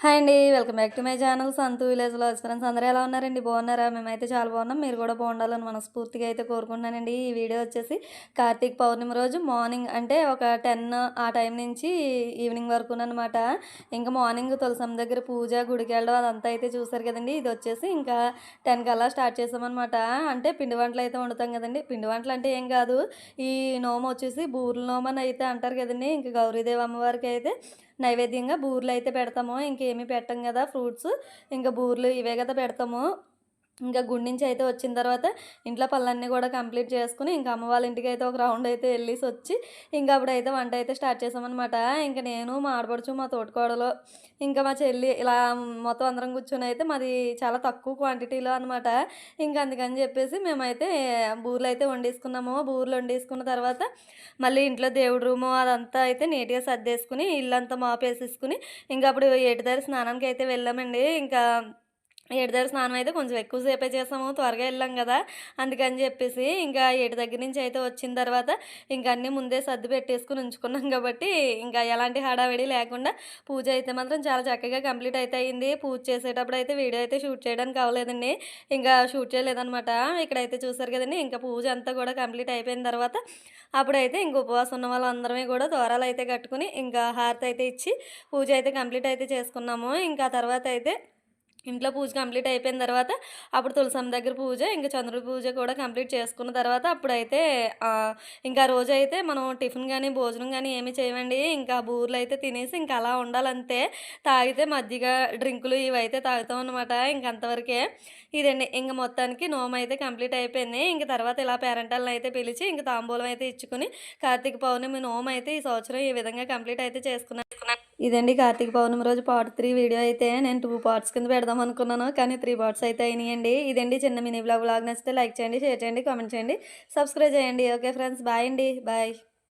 Hi అండి. Welcome back to my channel Santhu village vlogs. Friends అందరూ ఎలా ఉన్నారండి? బాగున్నారా? మేమైతే చాలా బాగున్నాం. మీరు కూడా బాగుండాలని మనస్ఫూర్తిగా అయితే కోరుకుంటున్నానండి. ఈ వీడియో వచ్చేసి కార్తీక పౌర్ణమి రోజు మార్నింగ్ అంటే ఒక 10 ఆ టైం నుంచి ఈవినింగ్ వరకునమాట. ఇంకా మార్నింగ్ తులసమ్మ దగ్గర పూజ, గుడికి వెళ్ళడం అదంతా అయితే చూసారు కదండి. ఇది వచ్చేసి ఇంకా 10 కల్లా స్టార్ట్ చేసామన్నమాట. అంటే పిండి వంటలు అయితే వండుతాం కదండి. పిండి వంటలు అంటే ఏం కాదు, ఈ నోము వచ్చేసి బూర్ల నోము అని అయితే అంటారు కదండి. ఇంకా గౌరీదేవి అమ్మవారికి అయితే నైవేద్యంగా బూర్లు అయితే పెడతాము. ఇంకేమీ పెట్టం కదా ఫ్రూట్స్. ఇంకా బూర్లు ఇవే కదా పెడతాము. ఇంకా గుడి నుంచి అయితే వచ్చిన తర్వాత ఇంట్లో పనులన్నీ కూడా కంప్లీట్ చేసుకుని ఇంకా అమ్మ వాళ్ళ ఇంటికి అయితే ఒక రౌండ్ అయితే వెళ్ళేసి వచ్చి ఇంకా అప్పుడైతే వంట అయితే స్టార్ట్ చేసామన్నమాట. ఇంకా నేను మా ఆడపడుచు, మా తోటికోడలు, ఇంకా మా చెల్లి ఇలా మొత్తం అందరం కూర్చొని అయితే మాది చాలా తక్కువ క్వాంటిటీలో అనమాట. ఇంకా అందుకని చెప్పేసి మేమైతే బూర్లు అయితే వండేసుకున్నాము. బూర్లు వండేసుకున్న తర్వాత మళ్ళీ ఇంట్లో దేవుడి రూము అదంతా అయితే నీట్గా సర్దేసుకుని ఇల్లంతా మాపేసేసుకుని ఇంకా అప్పుడు ఏటి దగ్గర స్నానానికి అయితే వెళ్ళామండి. ఇంకా ఏటి దగ్గర స్నానం అయితే కొంచెం ఎక్కువ సేపే చేసాము. త్వరగా వెళ్ళాం కదా! అందుకని చెప్పేసి ఇంకా ఏటి దగ్గర నుంచి అయితే వచ్చిన తర్వాత ఇంక అన్నీ ముందే సర్ది పెట్టేసుకొని ఉంచుకున్నాం కాబట్టి ఇంకా ఎలాంటి హడావిడి లేకుండా పూజ అయితే మాత్రం చాలా చక్కగా కంప్లీట్ అయితే అయింది. పూజ చేసేటప్పుడు అయితే వీడియో అయితే షూట్ చేయడానికి అవ్వలేదండి. ఇంకా షూట్ చేయలేదనమాట. ఇక్కడైతే చూసారు కదండీ! ఇంకా పూజ అంతా కూడా కంప్లీట్ అయిపోయిన తర్వాత అప్పుడైతే ఇంక ఉపవాసం ఉన్న వాళ్ళందరమే కూడా తోరాలు అయితే కట్టుకుని ఇంకా హారతి అయితే ఇచ్చి పూజ అయితే కంప్లీట్ అయితే చేసుకున్నాము. ఇంకా తర్వాత అయితే ఇంట్లో పూజ కంప్లీట్ అయిపోయిన తర్వాత అప్పుడు తులసమ్మ దగ్గర పూజ, ఇంకా చంద్రుడి పూజ కూడా కంప్లీట్ చేసుకున్న తర్వాత అప్పుడైతే ఇంకా రోజైతే మనం టిఫిన్ గానీ, భోజనం గానీ ఏమి చేయమండి. ఇంకా బూర్లు అయితే తినేసి ఇంకా అలా ఉండాలంతే. తాగితే మజ్జిగ, డ్రింకులు ఇవైతే తాగుతామనమాట. ఇంక అంతవరకే. ఇదండి. ఇంక మొత్తానికి నోమైతే కంప్లీట్ అయిపోయింది. ఇంక తర్వాత ఇలా పేరెంటాళ్ళని అయితే పిలిచి ఇంక తాంబూలం అయితే ఇచ్చుకొని కార్తీక పౌర్ణమి నోమైతే ఈ సంవత్సరం ఈ విధంగా కంప్లీట్ అయితే చేసుకున్నాను. ఇదండి కార్తీక పౌర్ణమి రోజు పార్ట్ 3 వీడియో అయితే నేను 2 పార్ట్స్ కింద పెడదాం అనుకున్నాను. కానీ 3 పార్ట్స్ అయితే అయినాయండి. ఇదండి చిన్న మినీ వ్లాగ్. నచ్చితే లైక్ చేయండి, షేర్ చేయండి, కామెంట్ చేయండి, సబ్స్క్రైబ్ చేయండి. ఓకే ఫ్రెండ్స్, బాయ్ అండి. బాయ్.